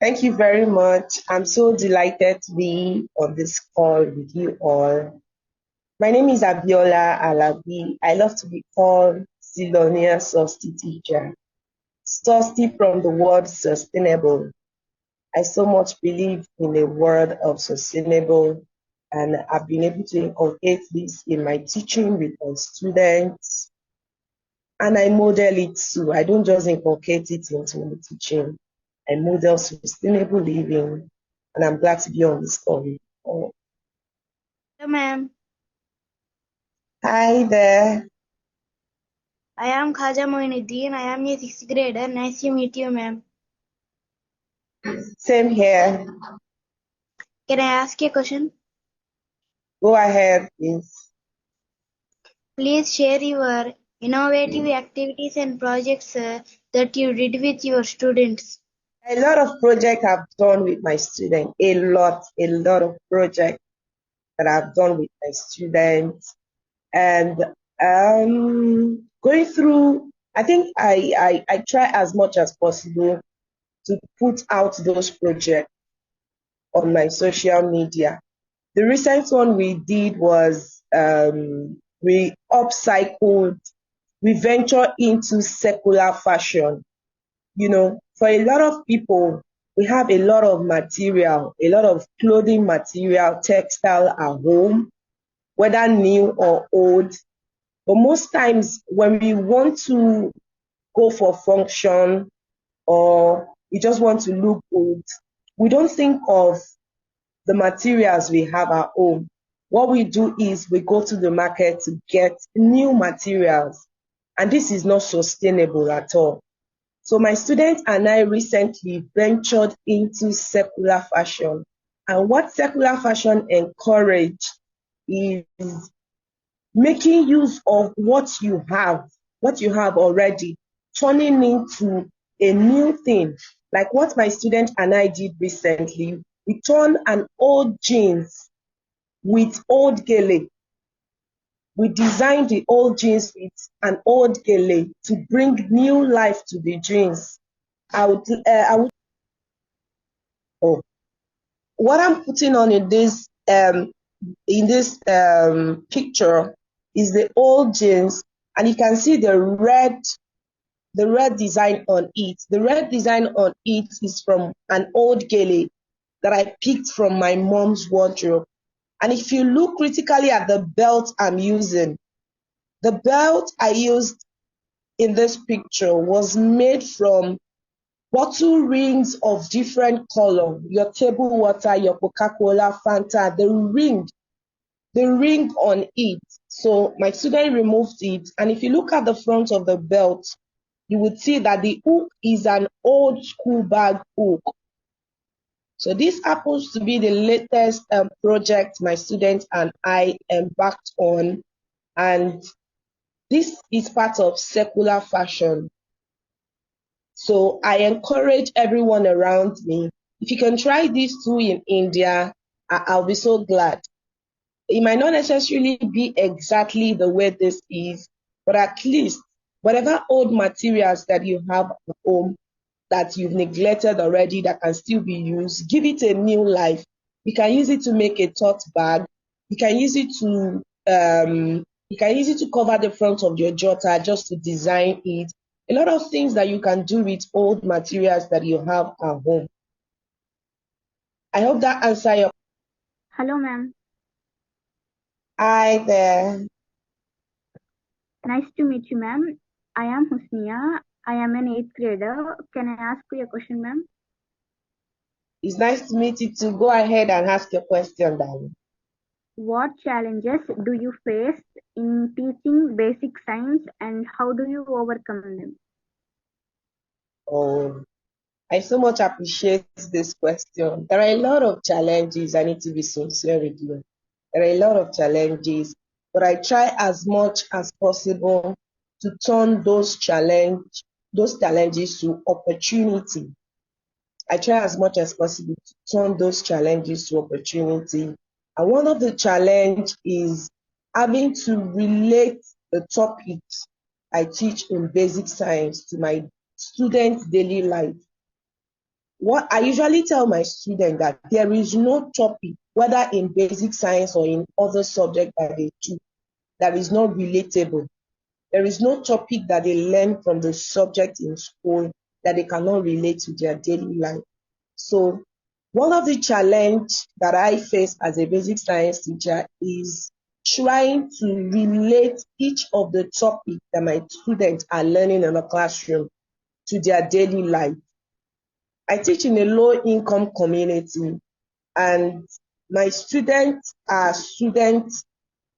Thank you very much. I'm so delighted to be on this call with you all. My name is Abiola Alabi. I love to be called Silonia Susty Teacher. Susty from the word sustainable. I so much believe in the word of sustainable, and I've been able to inculcate this in my teaching with my students, and I model it too. I don't just inculcate it into my teaching. I model sustainable living, and I'm glad to be on this call. Oh, Hello, ma'am. hi there. I am Khaja Moinuddin. I am a sixth grader. Nice to meet you, ma'am. Same here. Can I ask you a question? Go ahead, please. Please share your innovative activities and projects that you did with your students. A lot of projects I've done with my students. A lot of projects that I've done with my students. And going through, I think I try as much as possible to put out those projects on my social media. The recent one we did was we upcycled, we ventured into secular fashion. For a lot of people, we have a lot of material, a lot of clothing material, textile at home, whether new or old. But most times when we want to go for function or we just want to look good, we don't think of the materials we have at home. What we do is we go to the market to get new materials, and this is not sustainable at all. So my students and I recently ventured into secular fashion. And what secular fashion encouraged is making use of what you have already, turning into a new thing. Like what my student and I did recently, we turned an old jeans with old gele. We designed the old jeans with an old gele to bring new life to the jeans. Oh, what I'm putting on in this picture is the old jeans, and you can see the red design on it. The red design on it is from an old gele that I picked from my mom's wardrobe. And if you look critically at the belt I'm using, the belt I used in this picture was made from bottle rings of different color, your table water, your Coca-Cola, Fanta, the ring on it. So my student removed it, and if you look at the front of the belt, you would see that the hook is an old school bag hook. So this happens to be the latest project my students and I embarked on, and this is part of secular fashion. So I encourage everyone around me, if you can try this too in India, I'll be so glad. It might not necessarily be exactly the way this is, but at least whatever old materials that you have at home that you've neglected already that can still be used, give it a new life. You can use it to make a tote bag. You can use it to cover the front of your jotter just to design it. A lot of things that you can do with old materials that you have at home. I hope that answers your. Hello, ma'am. Hi there. Nice to meet you, ma'am. I am Husnia. I am an eighth grader. Can I ask you a question, ma'am? It's nice to meet you too. Go ahead and ask your question, darling. What challenges do you face in teaching basic science and how do you overcome them? Oh, I so much appreciate this question. There are a lot of challenges. I need to be sincere with you. There are a lot of challenges, but I try as much as possible to turn those challenges to opportunity. I try as much as possible to turn those challenges to opportunity. And one of the challenge is having to relate the topics I teach in basic science to my students' daily life. what I usually tell my students that there is no topic, whether in basic science or in other subjects that they do, that is not relatable. There is no topic that they learn from the subject in school that they cannot relate to their daily life. So one of the challenge that I face as a basic science teacher is trying to relate each of the topics that my students are learning in the classroom to their daily life. I teach in a low income community, and my students are students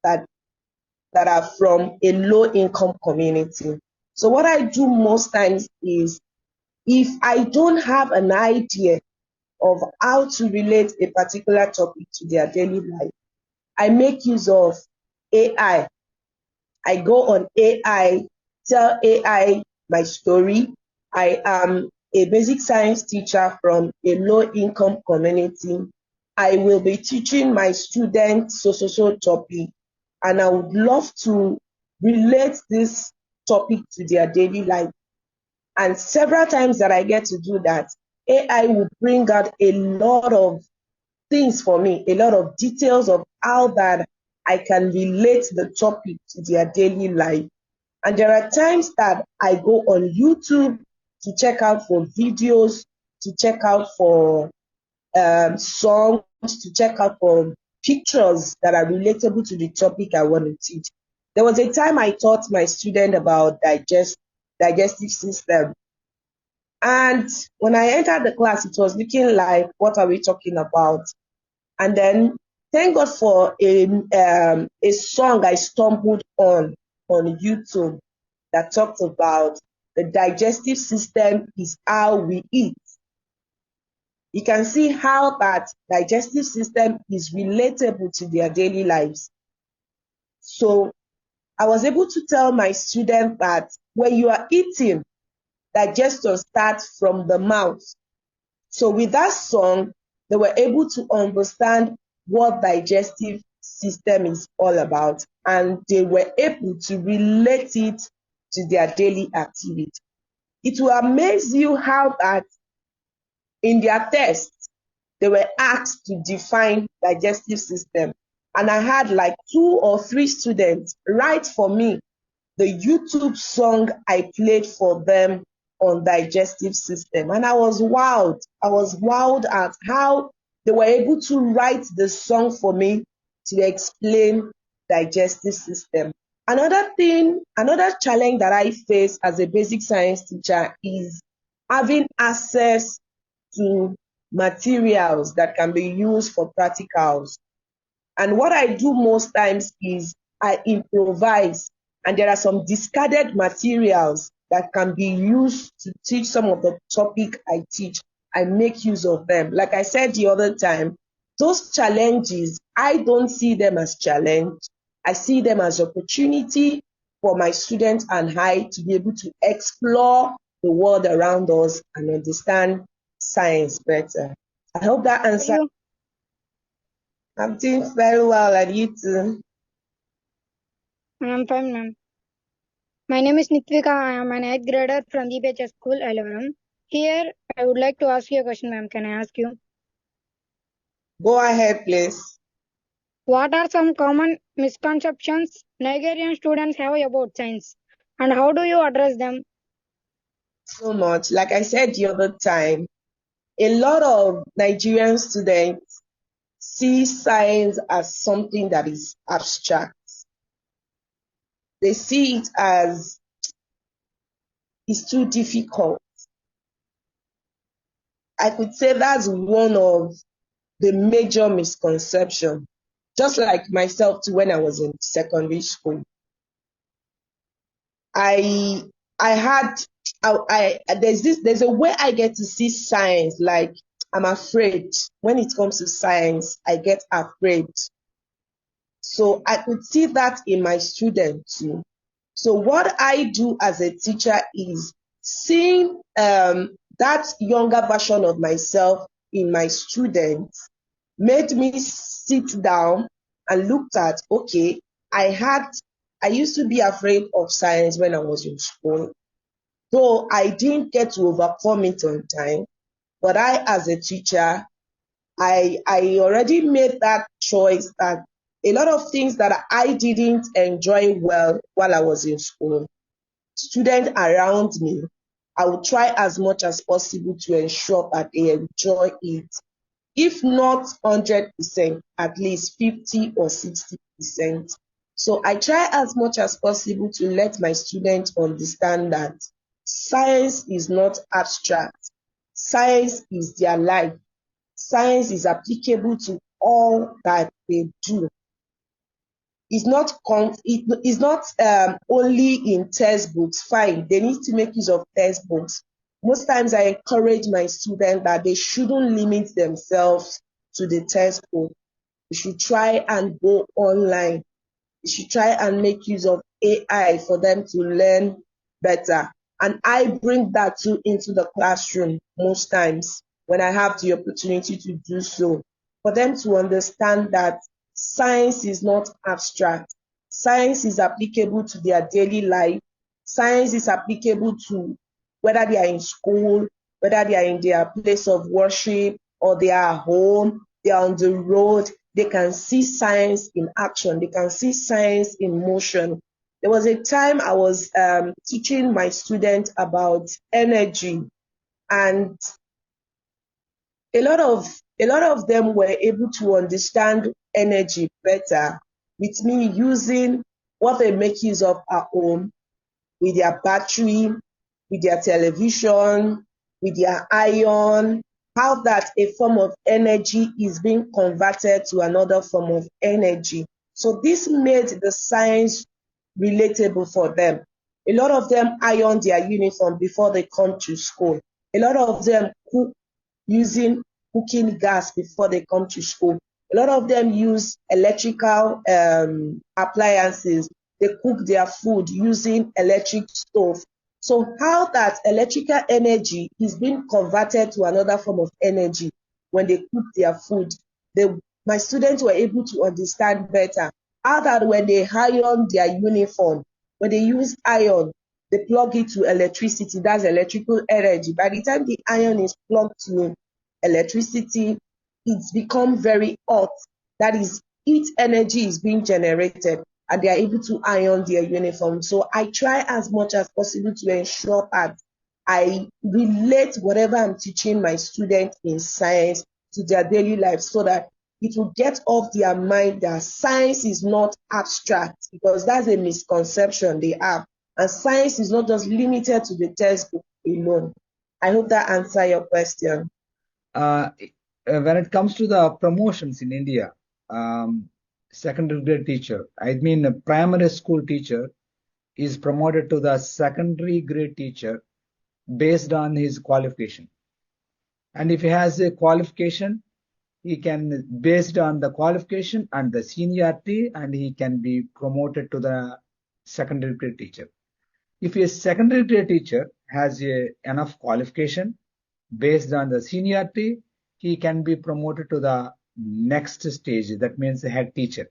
that that are from a low income community. So what I do most times is, if I don't have an idea of how to relate a particular topic to their daily life, I make use of AI. I go on AI, tell AI my story. I am a basic science teacher from a low income community. I will be teaching my students so topic, and I would love to relate this topic to their daily life. And several times that I get to do that, AI will bring out a lot of things for me, a lot of details of how that I can relate the topic to their daily life. And there are times that I go on YouTube to check out for videos, to check out for songs, to check out for pictures that are relatable to the topic I want to teach. There was a time I taught my student about digestive system. And when I entered the class, it was looking like, what are we talking about? And then, thank God for a song I stumbled on YouTube that talked about the digestive system is how we eat. You can see how that digestive system is relatable to their daily lives. So I was able to tell my students that when you are eating, digestion starts from the mouth. So with that song, they were able to understand what digestive system is all about, and they were able to relate it to their daily activity. It will amaze you how that in their test, they were asked to define digestive system. And I had like 2 or 3 students write for me the YouTube song I played for them on digestive system. And I was wowed. I was wowed at how they were able to write the song for me to explain digestive system. Another challenge that I face as a basic science teacher is having access to materials that can be used for practicals. And what I do most times is I improvise, and there are some discarded materials that can be used to teach some of the topic I teach. I make use of them. Like I said the other time, those challenges, I don't see them as challenge. I see them as opportunity for my students and I to be able to explore the world around us and understand science better. I hope that How are answered. you? I'm doing very well, and you too. I'm fine, ma'am. My name is Nitvika. I am an 8th grader from DBHS School, Elevaram. Here, I would like to ask you a question, ma'am. Can I ask you? Go ahead, please. What are some common misconceptions Nigerian students have about science, and how do you address them? So much. Like I said the other time, a lot of Nigerian students see science as something that is abstract. They see it as it's too difficult. I could say that's one of the major misconceptions. Just like myself too, when I was in secondary school, I I had there's a way I get to see science. Like, I'm afraid when it comes to science, I get afraid. So I could see that in my students too. So what I do as a teacher is seeing that younger version of myself in my students made me sit down and looked at, okay, I used to be afraid of science when I was in school, though I didn't get to overcome it on time. But I, as a teacher, I already made that choice that a lot of things that I didn't enjoy well while I was in school, students around me, I will try as much as possible to ensure that they enjoy it. If not 100%, at least 50 or 60%. So I try as much as possible to let my students understand that science is not abstract. Science is their life. Science is applicable to all that they do. It's not only in textbooks. Fine, they need to make use of textbooks. Most times I encourage my students that they shouldn't limit themselves to the textbook. They should try and go online. You should try and make use of AI for them to learn better. And I bring that too into the classroom most times when I have the opportunity to do so, for them to understand that science is not abstract. Science is applicable to their daily life. Science is applicable to whether they are in school, whether they are in their place of worship, or they are home, they are on the road. They can see science in action. They can see science in motion. There was a time I was teaching my students about energy, and a lot of them were able to understand energy better with me using what they make use of at home, with their battery, with their television, with their iron, how that a form of energy is being converted to another form of energy. So this made the science relatable for them. A lot of them iron their uniform before they come to school. A lot of them cook using cooking gas before they come to school. A lot of them use electrical appliances. They cook their food using electric stove. So how that electrical energy is being converted to another form of energy when they cook their food, they, my students were able to understand better how that when they iron their uniform, when they use iron, they plug it to electricity, that's electrical energy. By the time the iron is plugged to electricity, it's become very hot. That is, heat energy is being generated and they are able to iron their uniform. So I try as much as possible to ensure that I relate whatever I'm teaching my students in science to their daily life so that it will get off their mind that science is not abstract, because that's a misconception they have. And science is not just limited to the textbook alone. I hope that answers your question. Uh, when it comes to the promotions in India, secondary grade teacher, I mean a primary school teacher is promoted to the secondary grade teacher based on his qualification. And if he has a qualification, he can, based on the qualification and the seniority, and he can be promoted to the secondary grade teacher. If a secondary grade teacher has enough qualification based on the seniority, he can be promoted to the next stage. That means the head teacher.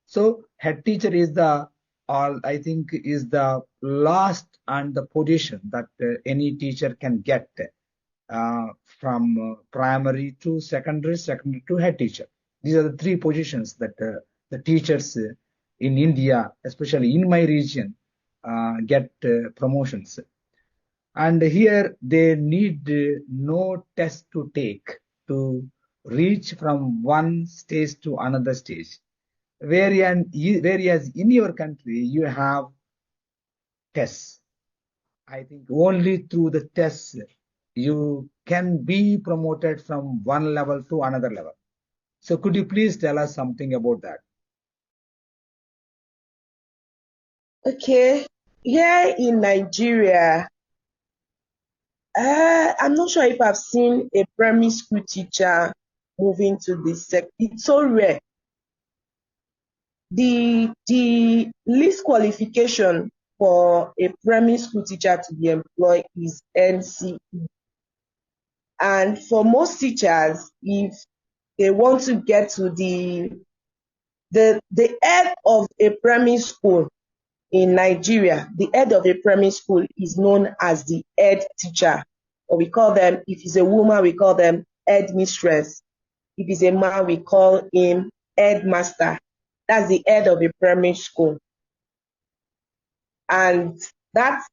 So head teacher is the all I think is the last and the position that any teacher can get from primary to secondary, secondary to head teacher. These are the three positions that the teachers in India, especially in my region, get promotions. And here they need no test to take to reach from one stage to another stage. Whereas in your country, you have tests. I think only through the tests you can be promoted from one level to another level. So could you please tell us something about that? Okay, here in Nigeria, I'm not sure if I've seen a primary school teacher moving to this sector. It's so rare. The least qualification for a primary school teacher to be employed is NCE. And for most teachers, if they want to get to the head of a primary school in Nigeria, the head of a primary school is known as the head teacher or we call them, if it's a woman, we call them headmistress. If it's a man, we call him headmaster. That's the head of a primary school. And that,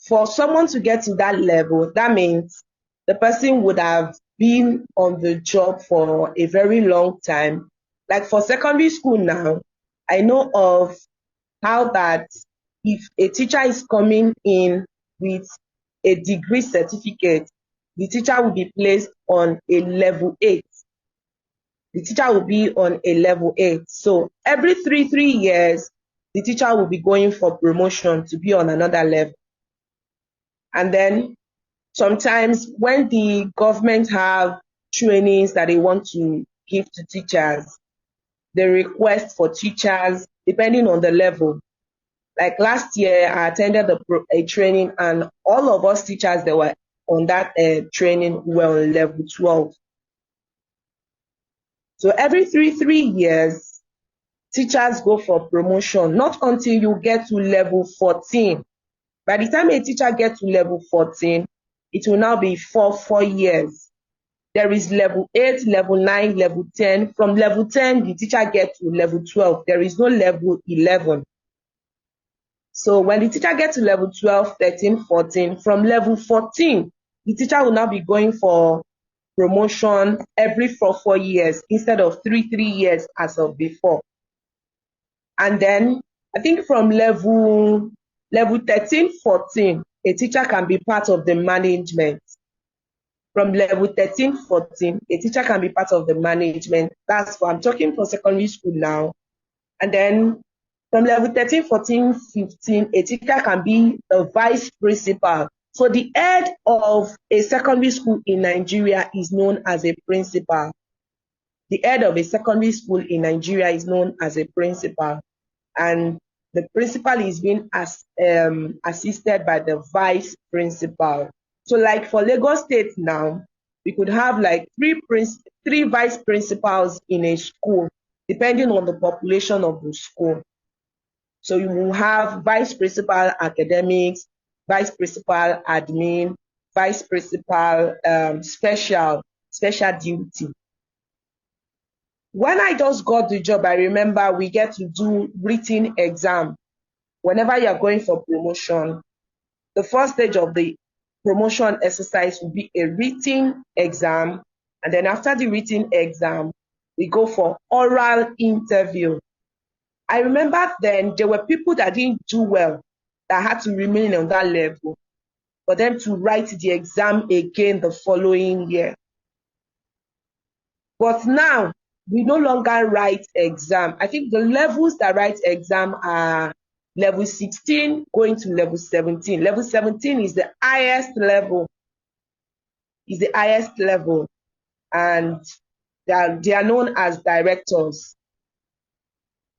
for someone to get to that level, that means the person would have been on the job for a very long time. Like for secondary school now, I know of how that if a teacher is coming in with a degree certificate, the teacher will be placed on a level 8. The teacher will be on a level 8. So every three years, the teacher will be going for promotion to be on another level. And then sometimes when the government have trainings that they want to give to teachers, they request for teachers depending on the level. Like last year, I attended a training, and all of us teachers that were on that training were on level 12. So every three years, teachers go for promotion, not until you get to level 14. By the time a teacher gets to level 14, it will now be 4 years. There is level 8, level 9, level 10. From level 10, the teacher gets to level 12. There is no level 11. So when the teacher gets to level 12, 13, 14, from level 14, the teacher will now be going for promotion every 4 years instead of three years as of before. And then I think from level 13, 14, a teacher can be part of the management. From level 13, 14, a teacher can be part of the management. That's for, I'm talking for secondary school now. And then from level 13, 14, 15, a teacher can be a vice principal. So the head of a secondary school in Nigeria is known as a principal. The head of a secondary school in Nigeria is known as a principal. And the principal is being assisted by the vice principal. So like for Lagos State now, we could have like three vice principals in a school, depending on the population of the school. So you will have vice principal academics, vice principal admin, vice principal special duty. When I just got the job, I remember we get to do written exam. Whenever you're going for promotion, the first stage of the promotion exercise will be a written exam. And then after the written exam, we go for oral interview. I remember then there were people that didn't do well that had to remain on that level for them to write the exam again the following year. But now, we no longer write exam. I think the levels that write exam are level 16 going to level 17. Level 17 is the highest level. And they are known as directors.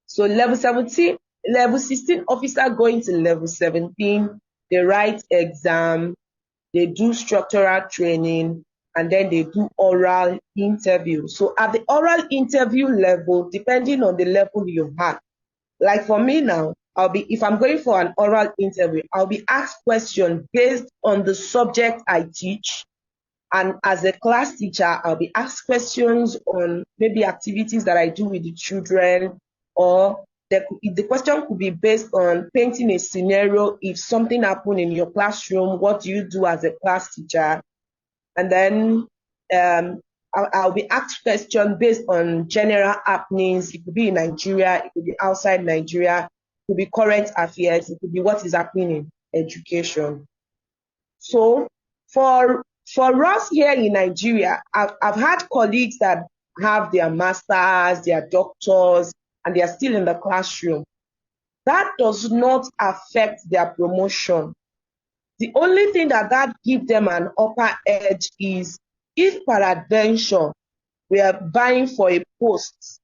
So level 16 officer going to level 17, they write exam, they do structural training, and then they do oral interview. So at the oral interview level, depending on the level you have, like for me now, if I'm going for an oral interview, I'll be asked questions based on the subject I teach. And as a class teacher, I'll be asked questions on maybe activities that I do with the children, or the question could be based on painting a scenario. If something happened in your classroom, what do you do as a class teacher? And then I'll be asked questions based on general happenings. It could be in Nigeria, it could be outside Nigeria, it could be current affairs, it could be what is happening in education. So for us here in Nigeria, I've had colleagues that have their masters, their doctors, and they are still in the classroom. That does not affect their promotion. The only thing that gives them an upper edge is if peradventure we are vying for a post.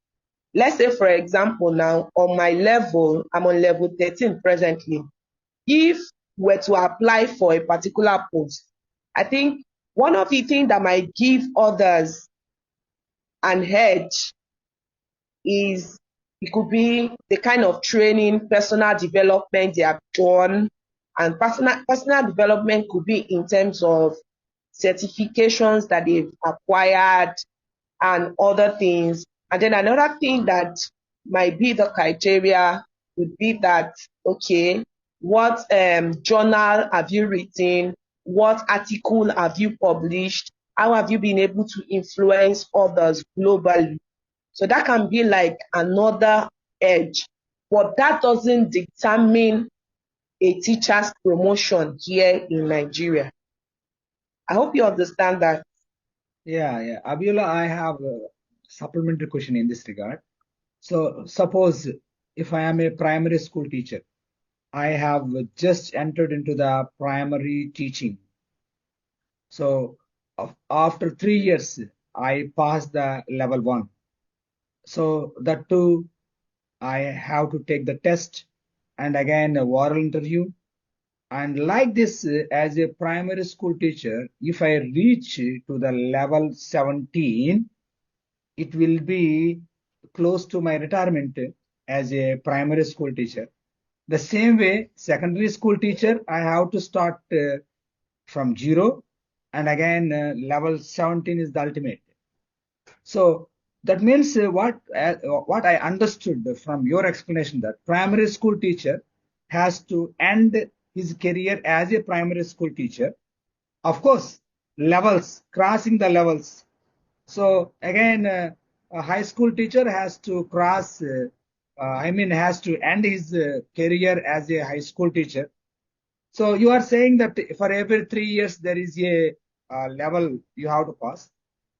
Let's say, for example, now on my level, I'm on level 13 presently. If we're to apply for a particular post, I think one of the things that might give others an edge is it could be the kind of training, personal development they have done. And personal development could be in terms of certifications that they've acquired, and other things. And then another thing that might be the criteria would be that, okay, what journal have you written? What article have you published? How have you been able to influence others globally? So that can be like another edge, but that doesn't determine a teacher's promotion here in Nigeria. I hope you understand that. Yeah. Abiola, I have a supplementary question in this regard. So suppose if I am a primary school teacher, I have just entered into the primary teaching. So after 3 years, I passed the level 1. So that too, I have to take the test and again a oral interview. And like this, as a primary school teacher, if I reach to the level 17, it will be close to my retirement as a primary school teacher. The same way, secondary school teacher, I have to start from zero, and again, level 17 is the ultimate. So that means what I understood from your explanation, that primary school teacher has to end his career as a primary school teacher. Of course, levels, crossing the levels. So again, a high school teacher has to has to end his career as a high school teacher. So you are saying that for every 3 years there is a level you have to pass.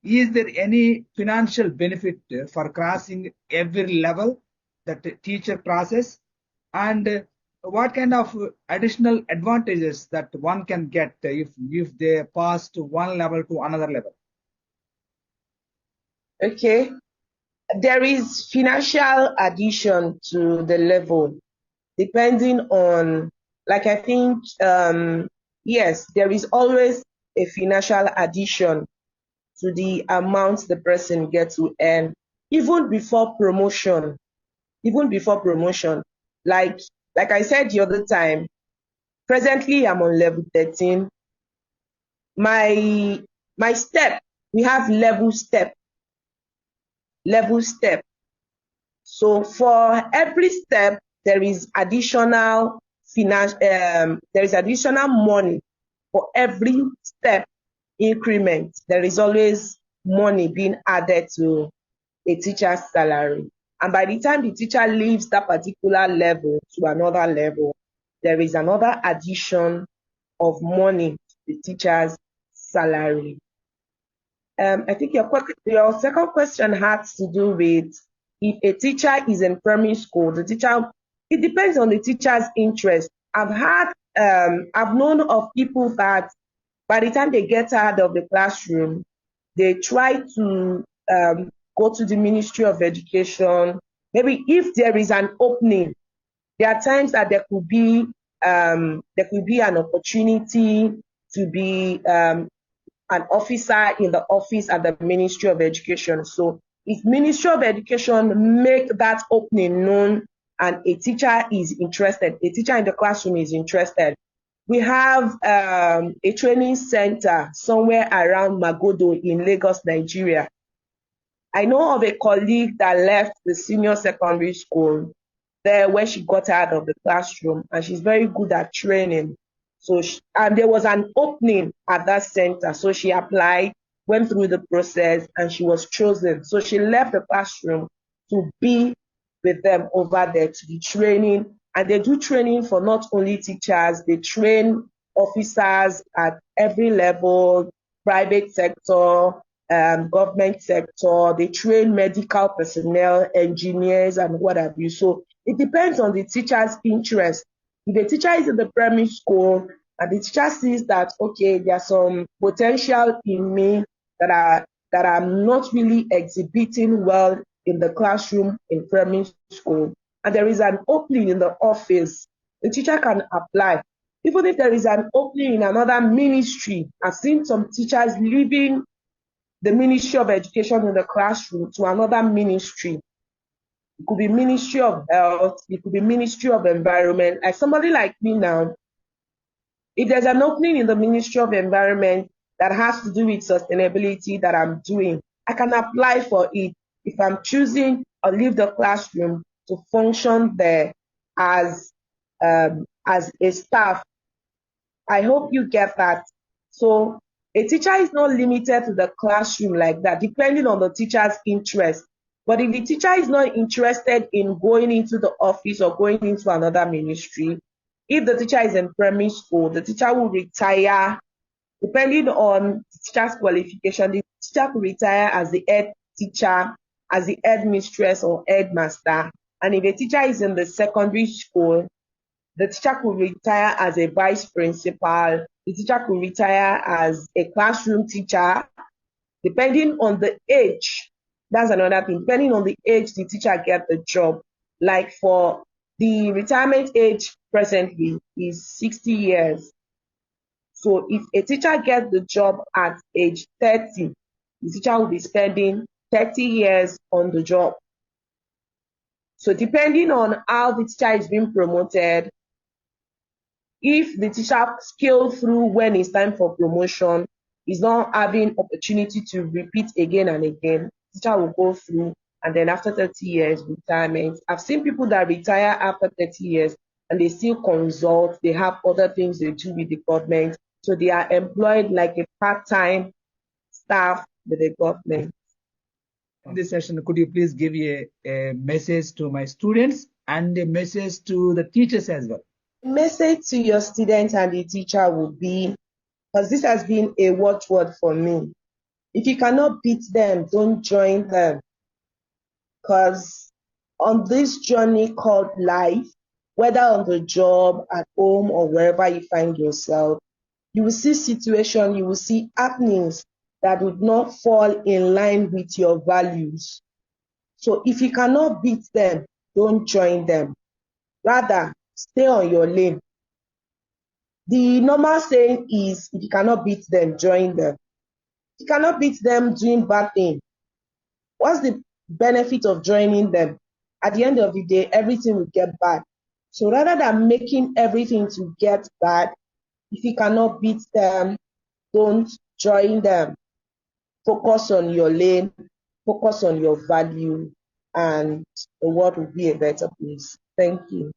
Is there any financial benefit for crossing every level that the teacher crosses? And what kind of additional advantages that one can get if they pass to one level to another level? Okay. There is financial addition to the level depending on, like I think, yes, there is always a financial addition to the amount the person gets to earn, even before promotion. Even before promotion, like like I said the other time, presently I'm on level 13. My my step, we have level step. So for every step, there is additional there is additional money for every step increment. There is always money being added to a teacher's salary. And by the time the teacher leaves that particular level to another level, there is another addition of money to the teacher's salary. I think your second question has to do with if a teacher is in primary school, it depends on the teacher's interest. I've known of people that by the time they get out of the classroom, they try to go to the Ministry of Education. Maybe if there is an opening, there are times that there could be an opportunity to be an officer in the office at the Ministry of Education. So if Ministry of Education make that opening known and a teacher is interested, a teacher in the classroom is interested, we have a training center somewhere around Magodo in Lagos, Nigeria. I know of a colleague that left the senior secondary school there when she got out of the classroom, and she's very good at training. And there was an opening at that center, so she applied, went through the process, and she was chosen. So she left the classroom to be with them over there to be training. And they do training for not only teachers, they train officers at every level, private sector, government sector, they train medical personnel, engineers, and what have you. So it depends on the teacher's interest. If the teacher is in the primary school and the teacher sees that, okay, there's some potential in me that I'm not really exhibiting well in the classroom in primary school, and there is an opening in the office, the teacher can apply. Even if there is an opening in another ministry, I've seen some teachers leaving the Ministry of Education in the classroom to another ministry. It could be Ministry of Health, it could be Ministry of Environment. Like somebody like me now, if there's an opening in the Ministry of Environment that has to do with sustainability that I'm doing, I can apply for it if I'm choosing or leave the classroom to function there as a staff. I hope you get that. So a teacher is not limited to the classroom like that, depending on the teacher's interest. But if the teacher is not interested in going into the office or going into another ministry, if the teacher is in primary school, the teacher will retire. Depending on the teacher's qualification, the teacher could retire as the head teacher, as the head mistress or headmaster. And if a teacher is in the secondary school, the teacher could retire as a vice principal. The teacher could retire as a classroom teacher, depending on the age. That's another thing. Depending on the age the teacher gets the job. Like for the retirement age presently is 60 years. So if a teacher gets the job at age 30, the teacher will be spending 30 years on the job. So depending on how the teacher is being promoted, if the teacher scaled through when it's time for promotion, is not having opportunity to repeat again and again, the teacher will go through, and then after 30 years, retirement. I've seen people that retire after 30 years and they still consult, they have other things they do with the government. So they are employed like a part-time staff with the government. In this session, could you please give a message to my students and a message to the teachers as well? Message to your students and the teacher would be, because this has been a watchword for me, if you cannot beat them, don't join them. Because on this journey called life, whether on the job, at home, or wherever you find yourself, you will see situations, you will see happenings that would not fall in line with your values. So if you cannot beat them, don't join them. Rather, stay on your lane. The normal saying is, if you cannot beat them, join them. If you cannot beat them doing bad things, what's the benefit of joining them? At the end of the day, everything will get bad. So rather than making everything to get bad, if you cannot beat them, don't join them. Focus on your lane, focus on your value, and the world will be a better place. Thank you.